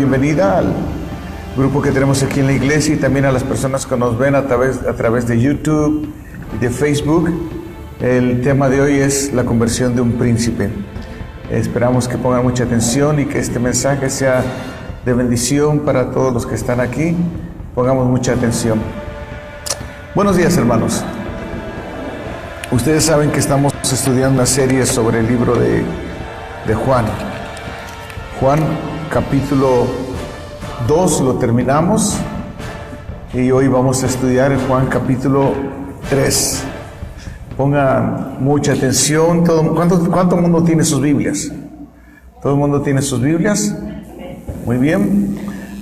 bienvenida al grupo que tenemos aquí en la iglesia y también a las personas que nos ven a través de YouTube y de Facebook. El tema de hoy es la conversión de un príncipe. Esperamos que pongan mucha atención y que este mensaje sea de bendición para todos los que están aquí. Pongamos mucha atención. Buenos días, hermanos. Ustedes saben que estamos estudiando una serie sobre el libro de Juan. Juan capítulo 2 lo terminamos y hoy vamos a estudiar el Juan capítulo 3. Pongan mucha atención. ¿Cuánto mundo tiene sus Biblias? ¿Todo el mundo tiene sus Biblias? Muy bien.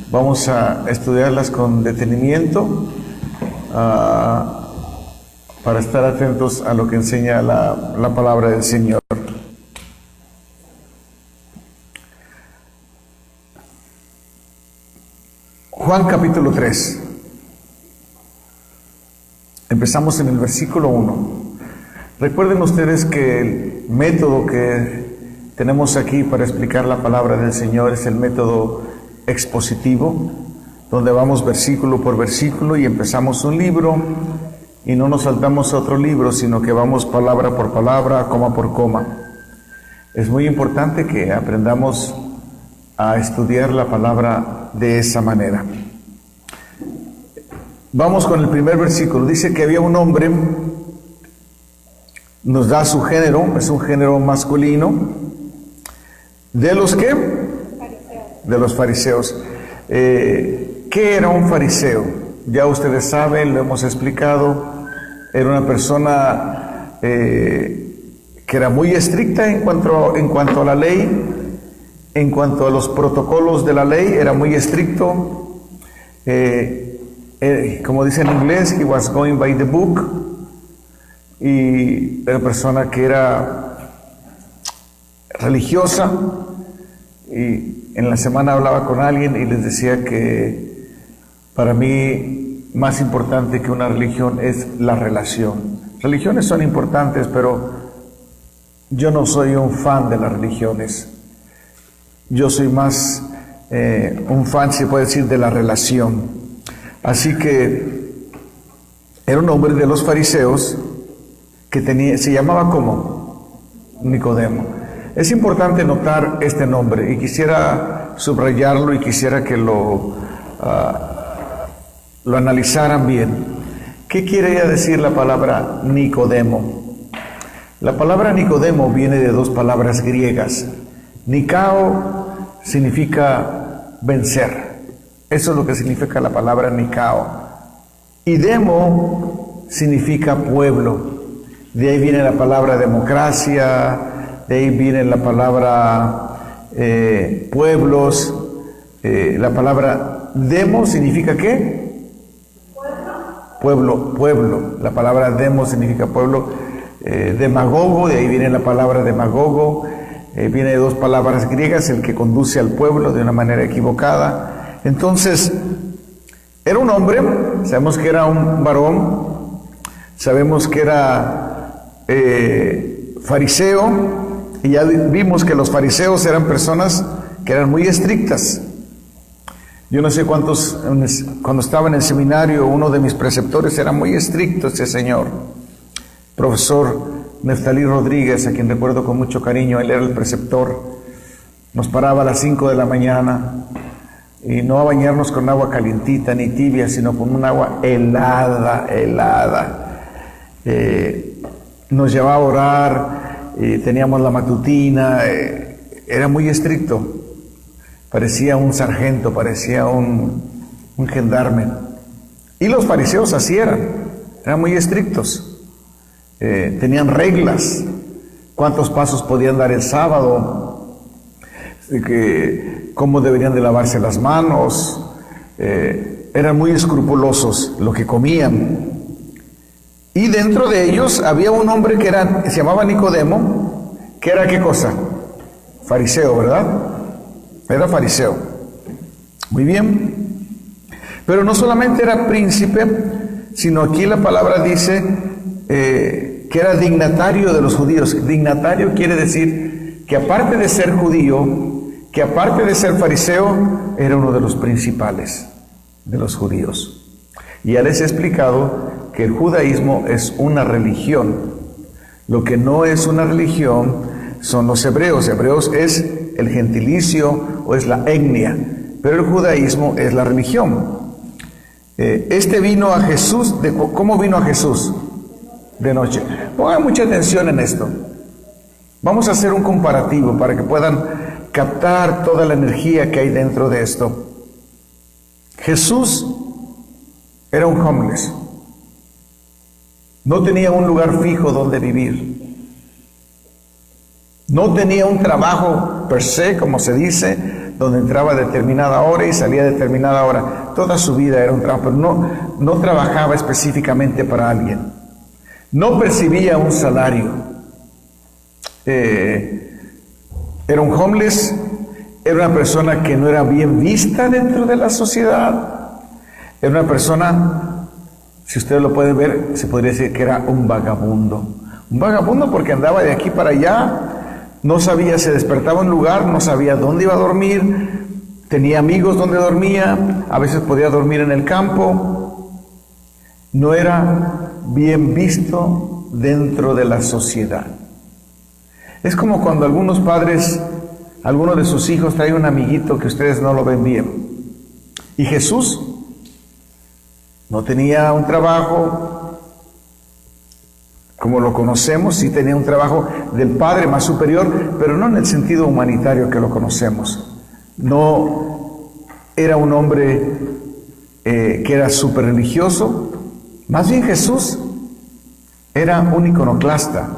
Vamos a estudiarlas con detenimiento para estar atentos a lo que enseña la palabra del Señor. Juan capítulo 3. Empezamos en el versículo 1. Recuerden ustedes que el método que tenemos aquí para explicar la palabra del Señor es el método expositivo, donde vamos versículo por versículo y empezamos un libro y no nos saltamos a otro libro, sino que vamos palabra por palabra, coma por coma. Es muy importante que aprendamos a estudiar la palabra de esa manera. Vamos con el primer versículo. Dice que había un hombre, nos da su género, es un género masculino. ¿De los qué? De los fariseos. ¿Qué era un fariseo? Ya ustedes saben, lo hemos explicado. Era una persona que era muy estricta en cuanto a la ley. En cuanto a los protocolos de la ley, era muy estricto. Como dice en inglés, he was going by the book. Y era una persona que era religiosa. Y en la semana hablaba con alguien y les decía que para mí más importante que una religión es la relación. Religiones son importantes, pero yo no soy un fan de las religiones. Yo soy más un fan, se puede decir, de la relación. Así que era un hombre de los fariseos que se llamaba ¿cómo? Nicodemo. Es importante notar este nombre y quisiera subrayarlo y quisiera que lo analizaran bien. ¿Qué quiere decir la palabra Nicodemo? La palabra Nicodemo viene de dos palabras griegas. Nikao significa vencer. Eso es lo que significa la palabra Nikao. Y demo significa pueblo. De ahí viene la palabra democracia, de ahí viene la palabra pueblos. La palabra demo significa ¿qué? Pueblo. La palabra demo significa pueblo. Demagogo, de ahí viene la palabra demagogo. Viene de dos palabras griegas, el que conduce al pueblo de una manera equivocada. Entonces, era un hombre, sabemos que era un varón, sabemos que era fariseo, y ya vimos que los fariseos eran personas que eran muy estrictas. Yo no sé cuántos, cuando estaba en el seminario, uno de mis preceptores era muy estricto, ese señor, profesor Neftalí Rodríguez, a quien recuerdo con mucho cariño. Él era el preceptor. Nos paraba a las 5 de la mañana y no a bañarnos con agua calientita ni tibia, sino con un agua helada. Nos llevaba a orar, teníamos la matutina. Era muy estricto. Parecía un sargento, parecía un gendarme. Y los fariseos así eran muy estrictos. Tenían reglas, cuántos pasos podían dar el sábado, cómo deberían de lavarse las manos. Eran muy escrupulosos lo que comían. Y dentro de ellos había un hombre que se llamaba Nicodemo, que era ¿qué cosa? Fariseo, ¿verdad? Era fariseo. Muy bien. Pero no solamente era príncipe, sino aquí la palabra dice que era dignatario de los judíos. Dignatario quiere decir que aparte de ser judío, que aparte de ser fariseo, era uno de los principales de los judíos. Y ya les he explicado que el judaísmo es una religión. Lo que no es una religión son los hebreos. Hebreos es el gentilicio o es la etnia, pero el judaísmo es la religión. Este vino a Jesús, ¿cómo vino a Jesús? De noche. Pongan mucha atención en esto. Vamos a hacer un comparativo para que puedan captar toda la energía que hay dentro de esto. Jesús era un homeless. No tenía un lugar fijo donde vivir. No tenía un trabajo per se, como se dice, donde entraba a determinada hora y salía a determinada hora. Toda su vida era un trabajo, pero no trabajaba específicamente para alguien. No percibía un salario. Era un homeless, era una persona que no era bien vista dentro de la sociedad. Era una persona, si ustedes lo pueden ver, se podría decir que era un vagabundo. Un vagabundo porque andaba de aquí para allá, no sabía, se despertaba en un lugar, no sabía dónde iba a dormir, tenía amigos donde dormía, a veces podía dormir en el campo. No era bien visto dentro de la sociedad. Es como cuando algunos padres, alguno de sus hijos trae un amiguito que ustedes no lo ven bien. Y Jesús no tenía un trabajo como lo conocemos, sí tenía un trabajo del Padre más superior, pero no en el sentido humanitario que lo conocemos. No era un hombre que era súper religioso. Más bien Jesús era un iconoclasta,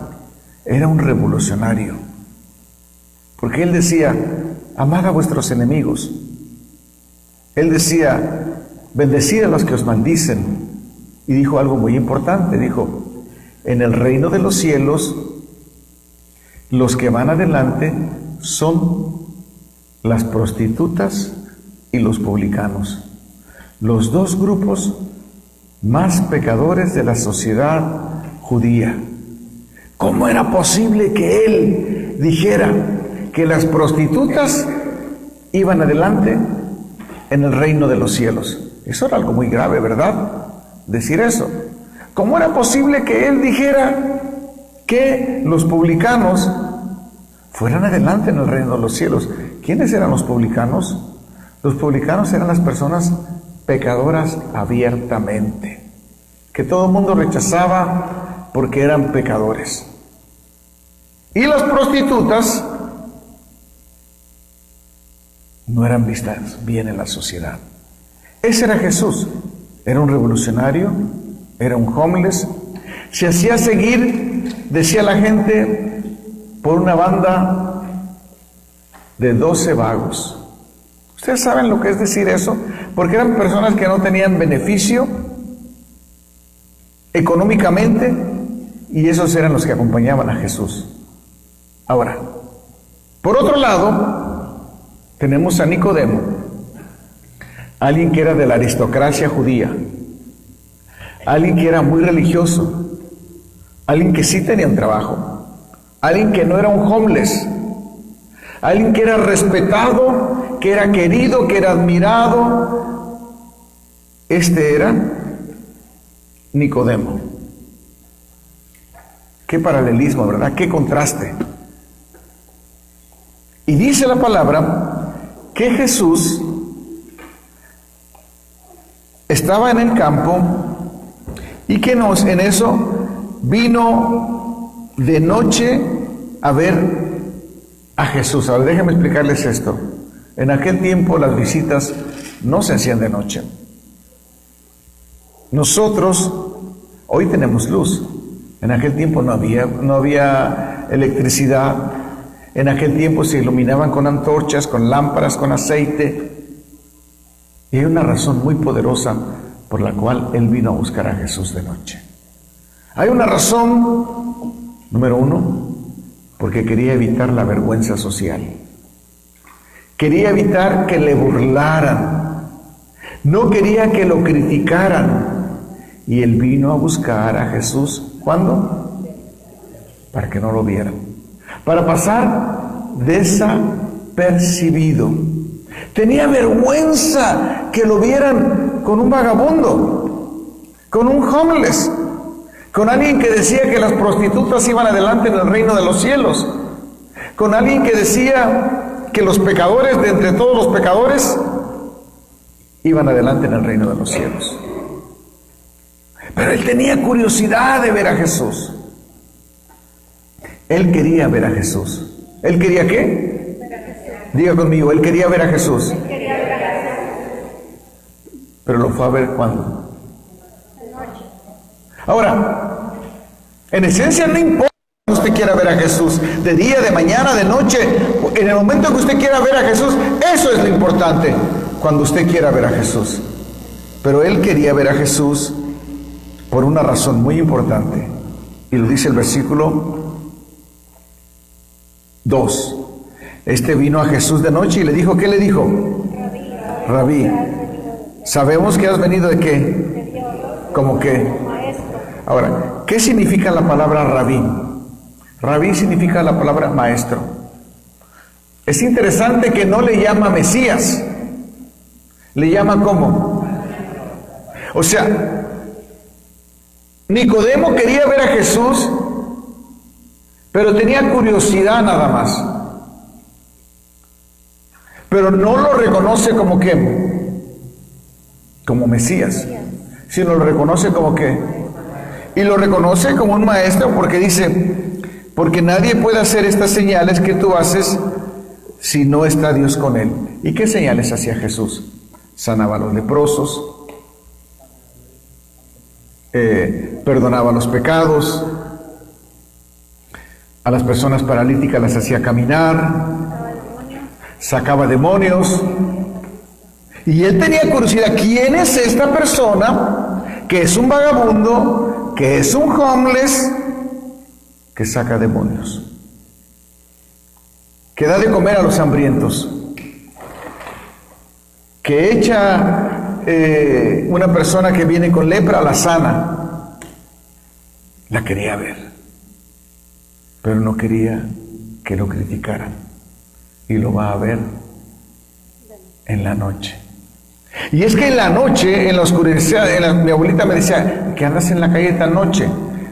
era un revolucionario. Porque Él decía, amad a vuestros enemigos. Él decía, bendecid a los que os maldicen. Y dijo algo muy importante, dijo, en el reino de los cielos, los que van adelante son las prostitutas y los publicanos. Los dos grupos más pecadores de la sociedad judía. ¿Cómo era posible que Él dijera que las prostitutas iban adelante en el reino de los cielos? Eso era algo muy grave, ¿verdad? Decir eso. ¿Cómo era posible que Él dijera que los publicanos fueran adelante en el reino de los cielos? ¿Quiénes eran los publicanos? Los publicanos eran las personas pecadoras abiertamente, que todo el mundo rechazaba porque eran pecadores. Y las prostitutas no eran vistas bien en la sociedad. Ese era Jesús. Era un revolucionario, era un homeless. Se hacía seguir, decía la gente, por una banda de 12 vagos. ¿Ustedes saben lo que es decir eso? Porque eran personas que no tenían beneficio económicamente y esos eran los que acompañaban a Jesús. Ahora, por otro lado, tenemos a Nicodemo, alguien que era de la aristocracia judía, alguien que era muy religioso, alguien que sí tenía un trabajo, alguien que no era un homeless, alguien que era respetado, que era querido, que era admirado. Este era Nicodemo. Qué paralelismo, ¿verdad? Qué contraste. Y dice la palabra que Jesús estaba en el campo y que en eso vino de noche a ver a Jesús. Ahora déjenme explicarles esto. En aquel tiempo las visitas no se hacían de noche. Nosotros hoy tenemos luz. En aquel tiempo no había electricidad. En aquel tiempo se iluminaban con antorchas, con lámparas, con aceite. Y hay una razón muy poderosa por la cual Él vino a buscar a Jesús de noche. Hay una razón, número uno, porque quería evitar la vergüenza social. Quería evitar que le burlaran. No quería que lo criticaran. Y Él vino a buscar a Jesús, ¿cuándo? Para que no lo vieran. Para pasar desapercibido. percibido. Tenía vergüenza que lo vieran con un vagabundo, con un homeless, con alguien que decía que las prostitutas iban adelante en el reino de los cielos, con alguien que decía que los pecadores, de entre todos los pecadores, iban adelante en el reino de los cielos. Pero él tenía curiosidad de ver a Jesús. Él quería ver a Jesús. ¿Él quería qué? Diga conmigo, él quería ver a Jesús. Pero lo fue a ver ¿cuándo? Ahora, en esencia no importa que usted quiera ver a Jesús, de día, de mañana, de noche, en el momento que usted quiera ver a Jesús, eso es lo importante, cuando usted quiera ver a Jesús. Pero él quería ver a Jesús por una razón muy importante, y lo dice el versículo 2. Este vino a Jesús de noche y le dijo, ¿qué le dijo? Rabí, sabemos que has venido de qué, ¿cómo qué? Ahora, ¿qué significa la palabra rabí? Rabí significa la palabra maestro. Es interesante que no le llama Mesías, le llama ¿cómo? O sea, Nicodemo quería ver a Jesús, pero tenía curiosidad nada más. Pero no lo reconoce como qué, como Mesías, sino lo reconoce como qué. Y lo reconoce como un maestro porque dice, porque nadie puede hacer estas señales que tú haces si no está Dios con él. ¿Y qué señales hacía Jesús? Sanaba a los leprosos, perdonaba los pecados, a las personas paralíticas las hacía caminar, sacaba demonios. Y él tenía curiosidad, ¿quién es esta persona que es un vagabundo, que es un homeless, que saca demonios, que da de comer a los hambrientos, que echa una persona que viene con lepra la sana? La quería ver, pero no quería que lo criticaran, y lo va a ver en la noche. Y es que en la noche, en la oscuridad, mi abuelita me decía, ¿qué andas en la calle esta noche?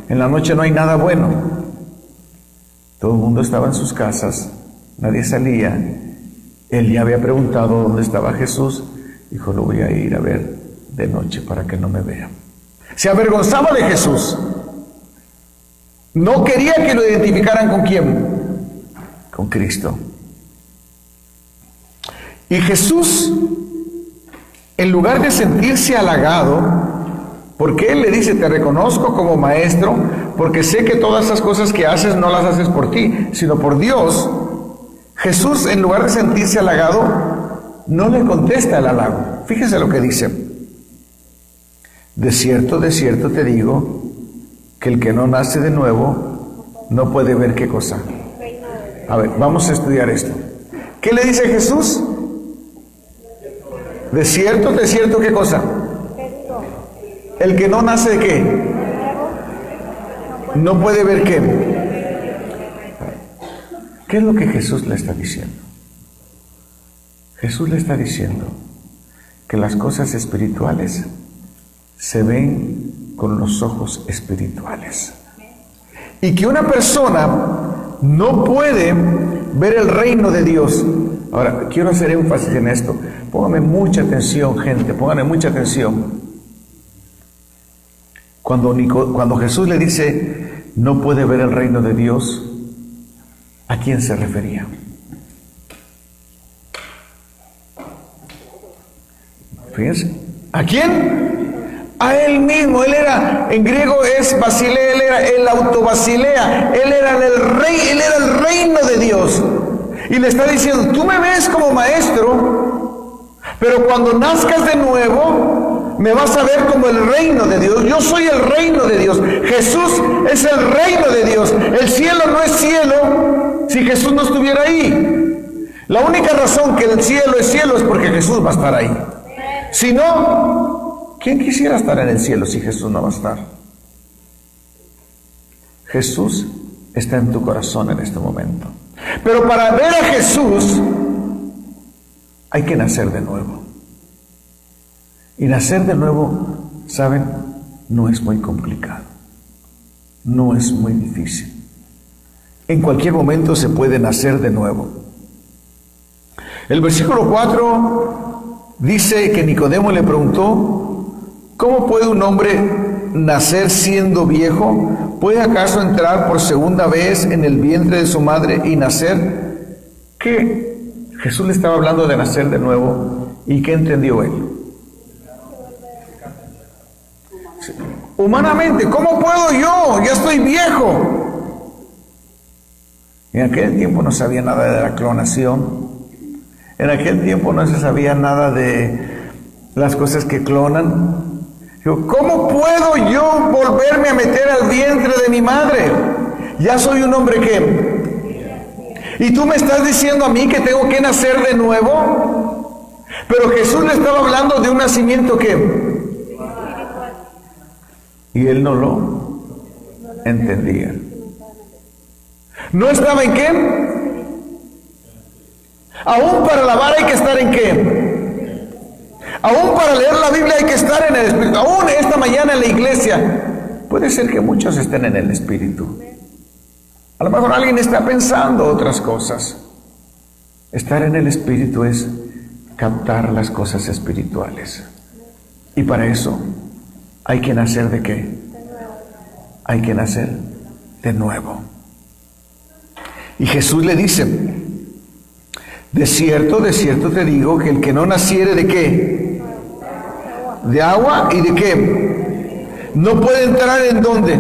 En la noche no hay nada bueno. Todo el mundo estaba en sus casas, nadie salía. Él ya había preguntado dónde estaba Jesús. Dijo, lo voy a ir a ver de noche para que no me vean. Se avergonzaba de Jesús. No quería que lo identificaran con quién, con Cristo. Y Jesús, en lugar de sentirse halagado, porque Él le dice, te reconozco como maestro, porque sé que todas esas cosas que haces no las haces por ti, sino por Dios. Jesús, en lugar de sentirse halagado, no le contesta el halago. Fíjese lo que dice. De cierto te digo, que el que no nace de nuevo, no puede ver qué cosa. A ver, vamos a estudiar esto. ¿Qué le dice Jesús? De cierto, ¿qué cosa? El que no nace de qué, no puede ver qué. ¿Qué es lo que Jesús le está diciendo? Jesús le está diciendo que las cosas espirituales se ven con los ojos espirituales, y que una persona no puede ver el reino de Dios. Ahora, quiero hacer énfasis en esto. Pónganme mucha atención, gente, pónganme mucha atención. Cuando Jesús le dice, no puede ver el reino de Dios, ¿a quién se refería? Fíjense, ¿a quién? A él mismo. Él era, en griego es basilea, él era el autobasilea, él era el rey, él era el reino de Dios. Y le está diciendo, tú me ves como maestro, pero cuando nazcas de nuevo, me vas a ver como el reino de Dios. Yo soy el reino de Dios. Jesús es el reino de Dios. El cielo no es cielo si Jesús no estuviera ahí. La única razón que el cielo es porque Jesús va a estar ahí. Si no, ¿quién quisiera estar en el cielo si Jesús no va a estar? Jesús está en tu corazón en este momento. Pero para ver a Jesús, hay que nacer de nuevo. Y nacer de nuevo, ¿saben? No es muy complicado. No es muy difícil. En cualquier momento se puede nacer de nuevo. El versículo 4 dice que Nicodemo le preguntó: ¿cómo puede un hombre nacer siendo viejo? ¿Puede acaso entrar por segunda vez en el vientre de su madre y nacer? ¿Qué? Jesús le estaba hablando de nacer de nuevo. ¿Y qué entendió él? Sí. Humanamente, ¿cómo puedo yo? Ya estoy viejo. En aquel tiempo no sabía nada de la clonación. En aquel tiempo no se sabía nada de las cosas que clonan. ¿Cómo puedo yo volverme a meter al vientre de mi madre? Ya soy un hombre que... ¿Y tú me estás diciendo a mí que tengo que nacer de nuevo? Pero Jesús le estaba hablando de un nacimiento que... Y él no lo entendía. ¿No estaba en qué? Aún para alabar hay que estar en qué. Aún para leer la Biblia hay que estar en el Espíritu. Aún esta mañana en la iglesia puede ser que muchos estén en el Espíritu. A lo mejor alguien está pensando otras cosas. Estar en el Espíritu es captar las cosas espirituales. Y para eso hay que nacer ¿de qué? Hay que nacer de nuevo. Y Jesús le dice: de cierto te digo que el que no naciere ¿de qué? De agua y de qué. No puede entrar ¿en dónde?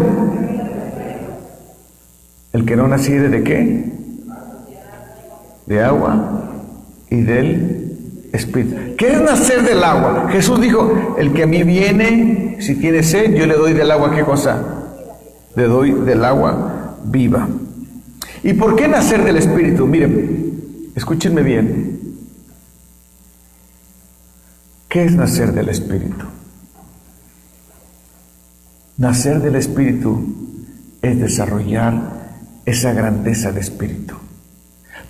El que no naciere ¿de qué? De agua y del Espíritu. ¿Qué es nacer del agua? Jesús dijo: el que a mí viene, si tiene sed, yo le doy del agua, ¿qué cosa? Le doy del agua viva. ¿Y por qué nacer del Espíritu? Miren, escúchenme bien. ¿Qué es nacer del Espíritu? Nacer del Espíritu es desarrollar esa grandeza de Espíritu.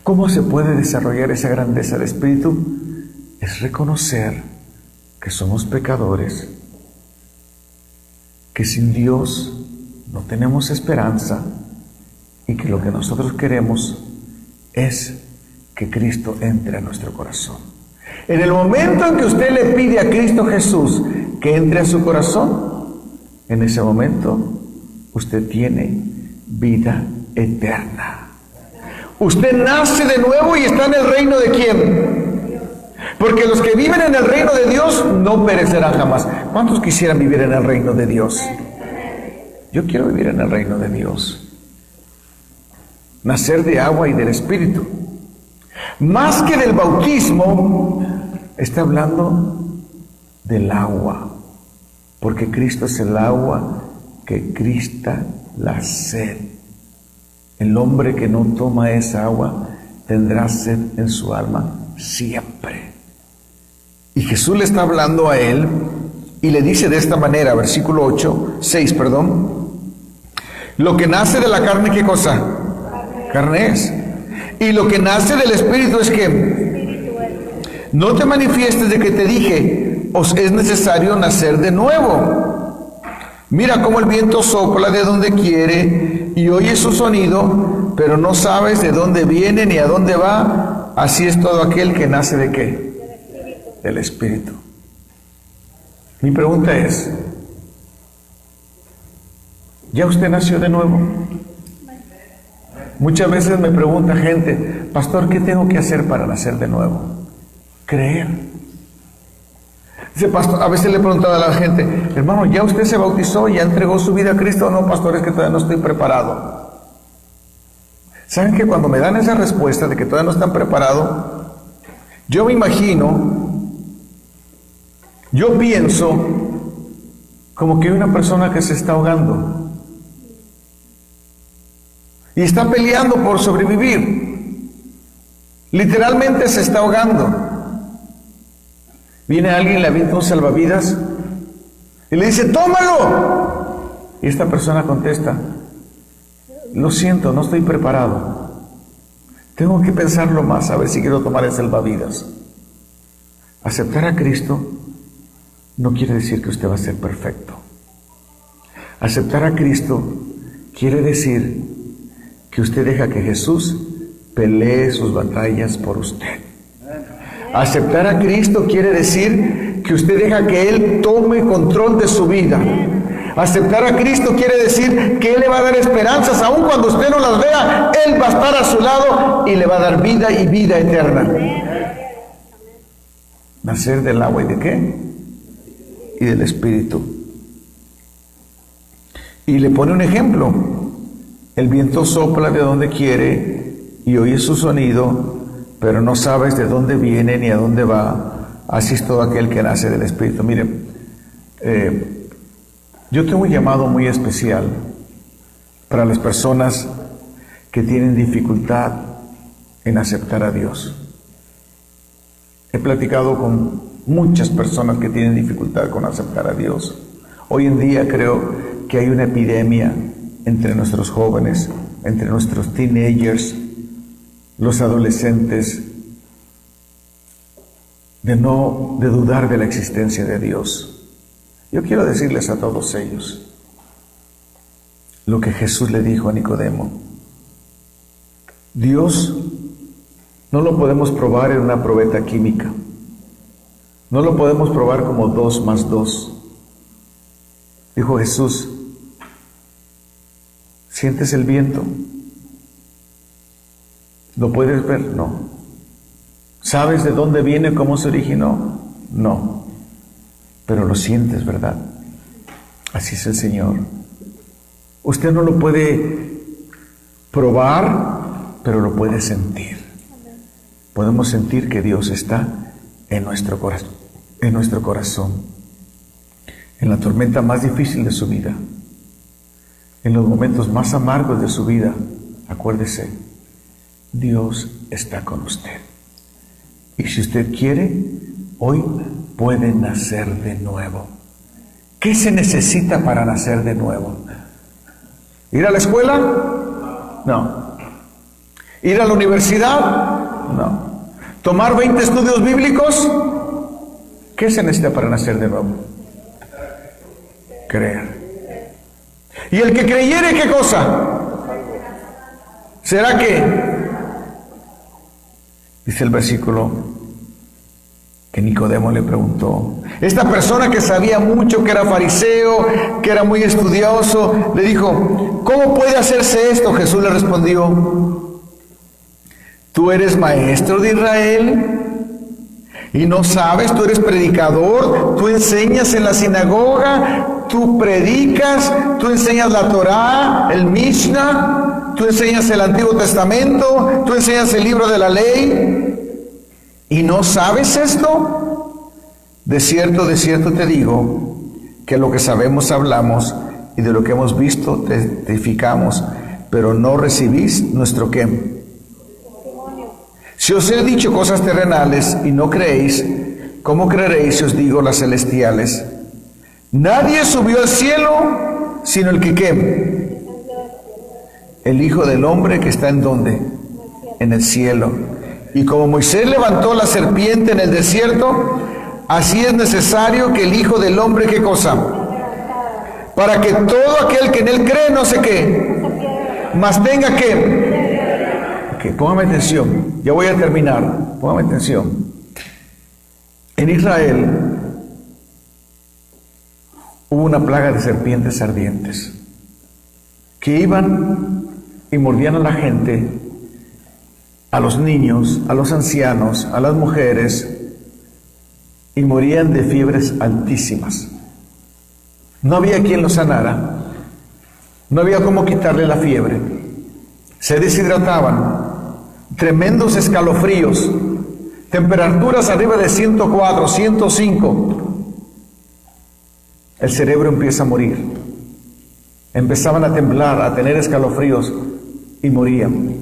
¿Cómo se puede desarrollar esa grandeza de Espíritu? Es reconocer que somos pecadores, que sin Dios no tenemos esperanza y que lo que nosotros queremos es que Cristo entre a nuestro corazón. En el momento en que usted le pide a Cristo Jesús que entre a su corazón, en ese momento usted tiene vida eterna. Usted nace de nuevo y está en el reino de ¿quién? Porque los que viven en el reino de Dios no perecerán jamás. ¿Cuántos quisieran vivir en el reino de Dios? Yo quiero vivir en el reino de Dios. Nacer de agua y del Espíritu. Más que del bautismo, está hablando del agua. Porque Cristo es el agua que crista la sed. El hombre que no toma esa agua tendrá sed en su alma siempre. Y Jesús le está hablando a él y le dice de esta manera, versículo 6, lo que nace de la carne, ¿qué cosa? Carne es. Y lo que nace del Espíritu es que no te manifiestes de que te dije, os es necesario nacer de nuevo. Mira cómo el viento sopla de donde quiere y oyes su sonido, pero no sabes de dónde viene ni a dónde va. Así es todo aquel que nace ¿de qué? Del Espíritu. Mi pregunta es, ¿ya usted nació de nuevo? Muchas veces me pregunta gente, pastor, ¿qué tengo que hacer para nacer de nuevo? Creer. Dice, pastor, a veces le he preguntado a la gente, hermano, ¿ya usted se bautizó? ¿Ya entregó su vida a Cristo? No, pastor, es que todavía no estoy preparado. ¿Saben que cuando me dan esa respuesta de que todavía no están preparados, yo me imagino, yo pienso como que hay una persona que se está ahogando y está peleando por sobrevivir? Literalmente se está ahogando. Viene alguien, le avienta un salvavidas y le dice, tómalo. Y esta persona contesta, lo siento, no estoy preparado. Tengo que pensarlo más, a ver si quiero tomar el salvavidas. Aceptar a Cristo no quiere decir que usted va a ser perfecto. Aceptar a Cristo quiere decir que usted deja que Jesús pelee sus batallas por usted. Aceptar a Cristo quiere decir que usted deja que Él tome control de su vida. Aceptar a Cristo quiere decir que Él le va a dar esperanzas, aun cuando usted no las vea, Él va a estar a su lado y le va a dar vida y vida eterna. Nacer del agua y de qué? Y del Espíritu. Y le pone un ejemplo. El viento sopla de donde quiere y oyes su sonido, pero no sabes de dónde viene ni a dónde va. Así es todo aquel que nace del Espíritu. Miren, yo tengo un llamado muy especial para las personas que tienen dificultad en aceptar a Dios. He platicado con muchas personas que tienen dificultad con aceptar a Dios. Hoy en día creo que hay una epidemia entre nuestros jóvenes, entre nuestros teenagers, los adolescentes, de dudar de la existencia de Dios. Yo quiero decirles a todos ellos lo que Jesús le dijo a Nicodemo. Dios no lo podemos probar en una probeta química. No lo podemos probar como 2 más 2. Dijo Jesús, ¿sientes el viento? ¿Lo puedes ver? No. ¿Sabes de dónde viene, cómo se originó? No. Pero lo sientes, ¿verdad? Así es el Señor. Usted no lo puede probar, pero lo puede sentir. Podemos sentir que Dios está en nuestro corazón, en la tormenta más difícil de su vida, en los momentos más amargos de su vida. Acuérdese, Dios está con usted. Y si usted quiere, hoy puede nacer de nuevo. ¿Qué se necesita para nacer de nuevo? ¿Ir a la escuela? No. ¿Ir a la universidad? No. ¿Tomar 20 estudios bíblicos? ¿Qué se necesita para nacer de nuevo? Creer. ¿Y el que creyere qué cosa? ¿Será que? Dice el versículo que Nicodemo le preguntó. Esta persona que sabía mucho, que era fariseo, que era muy estudioso, le dijo, ¿cómo puede hacerse esto? Jesús le respondió, tú eres maestro de Israel y no sabes, tú eres predicador, tú enseñas en la sinagoga, tú predicas, tú enseñas la Torá, el Mishnah, tú enseñas el Antiguo Testamento, tú enseñas el libro de la ley, ¿y no sabes esto? De cierto te digo, que lo que sabemos hablamos, y de lo que hemos visto testificamos, pero no recibís nuestro ¿qué? Si os he dicho cosas terrenales y no creéis, ¿cómo creeréis si os digo las celestiales? Nadie subió al cielo, sino el que ¿qué? El Hijo del Hombre que está ¿en dónde? En el cielo. Y como Moisés levantó la serpiente en el desierto, así es necesario que el Hijo del Hombre, ¿qué cosa? Para que todo aquel que en él cree, no sé qué, mas tenga que... Ok, póngame atención, ya voy a terminar, póngame atención. En Israel hubo una plaga de serpientes ardientes que iban y mordían a la gente, a los niños, a los ancianos, a las mujeres, y morían de fiebres altísimas. No había quien los sanara, no había cómo quitarle la fiebre, se deshidrataban, tremendos escalofríos, temperaturas arriba de 104, 105. El cerebro empieza a morir, empezaban a temblar, a tener escalofríos y morían.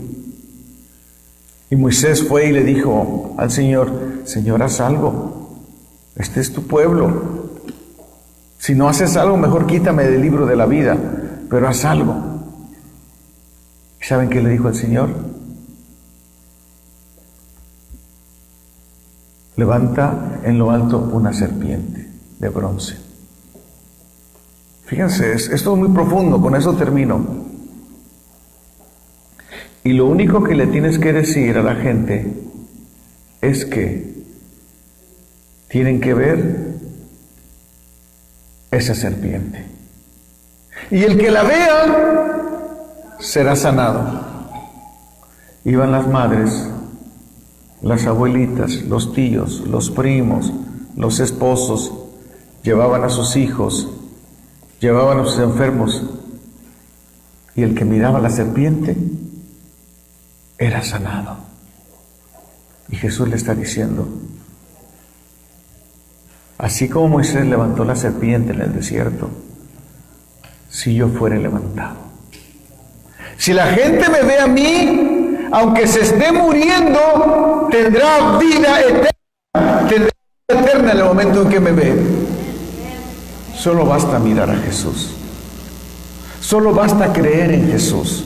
Y Moisés fue y le dijo al Señor, Señor, haz algo, este es tu pueblo, si no haces algo, mejor quítame del libro de la vida, pero haz algo. ¿Y saben qué le dijo el Señor? levanta en lo alto una serpiente de bronce. Fíjense, esto es muy profundo, con eso termino. Y lo único que le tienes que decir a la gente es que tienen que ver esa serpiente. Y el que la vea será sanado. Iban las madres, las abuelitas, los tíos, los primos, los esposos, llevaban a sus hijos, llevaban a sus enfermos, y el que miraba la serpiente era sanado. Y Jesús le está diciendo, así como Moisés levantó la serpiente en el desierto, si yo fuere levantado. Si la gente me ve a mí, aunque se esté muriendo, tendrá vida eterna. Tendrá vida eterna en el momento en que me ve. Solo basta mirar a Jesús. Solo basta creer en Jesús.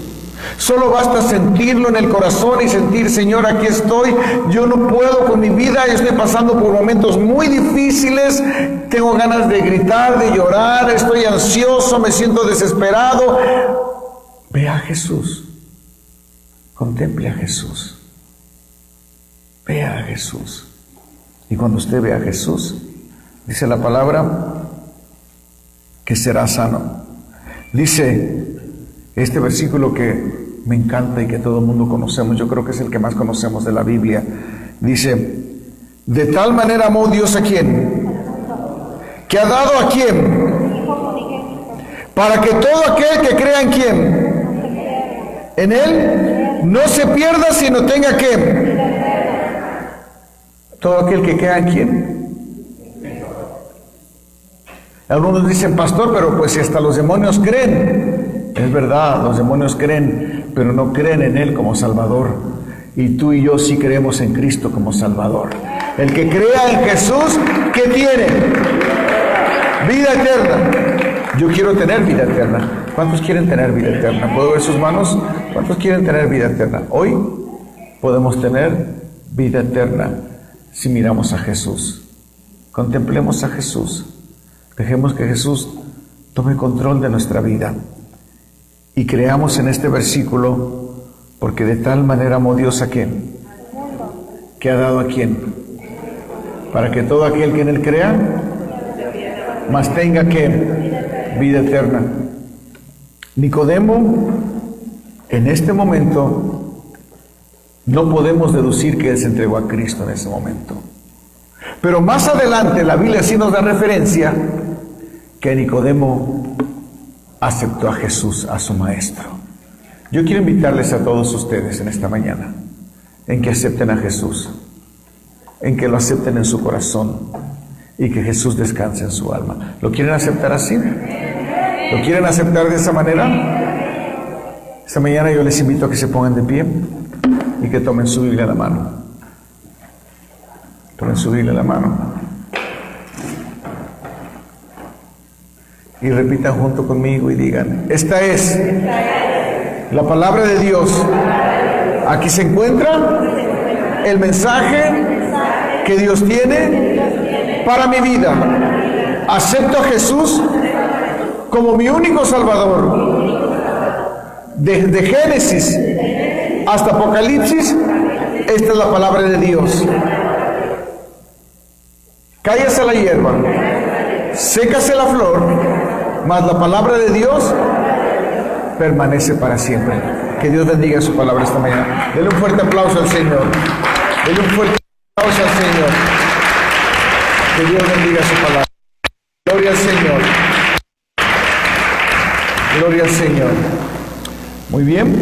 Solo basta sentirlo en el corazón y sentir, Señor, aquí estoy, yo no puedo con mi vida, estoy pasando por momentos muy difíciles, tengo ganas de gritar, de llorar, estoy ansioso, me siento desesperado. Ve a Jesús, contemple a Jesús, vea a Jesús. Y cuando usted ve a Jesús, dice la palabra que será sano. Dice este versículo que me encanta y que todo el mundo conocemos, yo creo que es el que más conocemos de la Biblia. Dice, de tal manera amó Dios a quién, que ha dado a quién, para que todo aquel que crea en quién, en Él, no se pierda, sino tenga que, todo aquel que crea en quién. Algunos dicen, pastor, pero pues si hasta los demonios creen. Es verdad, los demonios creen, pero no creen en Él como Salvador. Y tú y yo sí creemos en Cristo como Salvador. El que crea en Jesús, ¿qué tiene? Vida eterna. Yo quiero tener vida eterna. ¿Cuántos quieren tener vida eterna? ¿Puedo ver sus manos? ¿Cuántos quieren tener vida eterna? Hoy podemos tener vida eterna si miramos a Jesús. Contemplemos a Jesús. Dejemos que Jesús tome control de nuestra vida. Y creamos en este versículo, porque de tal manera amó Dios a quién, que ha dado a quién, para que todo aquel que en Él crea, mas tenga que vida eterna. Nicodemo, en este momento, no podemos deducir que Él se entregó a Cristo en ese momento. Pero más adelante la Biblia sí nos da referencia que Nicodemo aceptó a Jesús, a su maestro. Yo quiero invitarles a todos ustedes en esta mañana en que acepten a Jesús, en que lo acepten en su corazón y que Jesús descanse en su alma. ¿Lo quieren aceptar así? ¿Lo quieren aceptar de esa manera? Esta mañana yo les invito a que se pongan de pie y que tomen su Biblia en la mano. Tomen su Biblia en la mano. Y repitan junto conmigo y digan, esta es la palabra de Dios. Aquí se encuentra el mensaje que Dios tiene para mi vida. Acepto a Jesús como mi único Salvador. Desde Génesis hasta Apocalipsis, esta es la palabra de Dios. Cállase la hierba, sécase la flor, mas la palabra de Dios permanece para siempre. Que Dios bendiga su palabra esta mañana. Denle un fuerte aplauso al Señor. Denle un fuerte aplauso al Señor. Que Dios bendiga su palabra. Gloria al Señor. Gloria al Señor. Muy bien.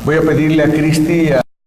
Voy a pedirle a Cristi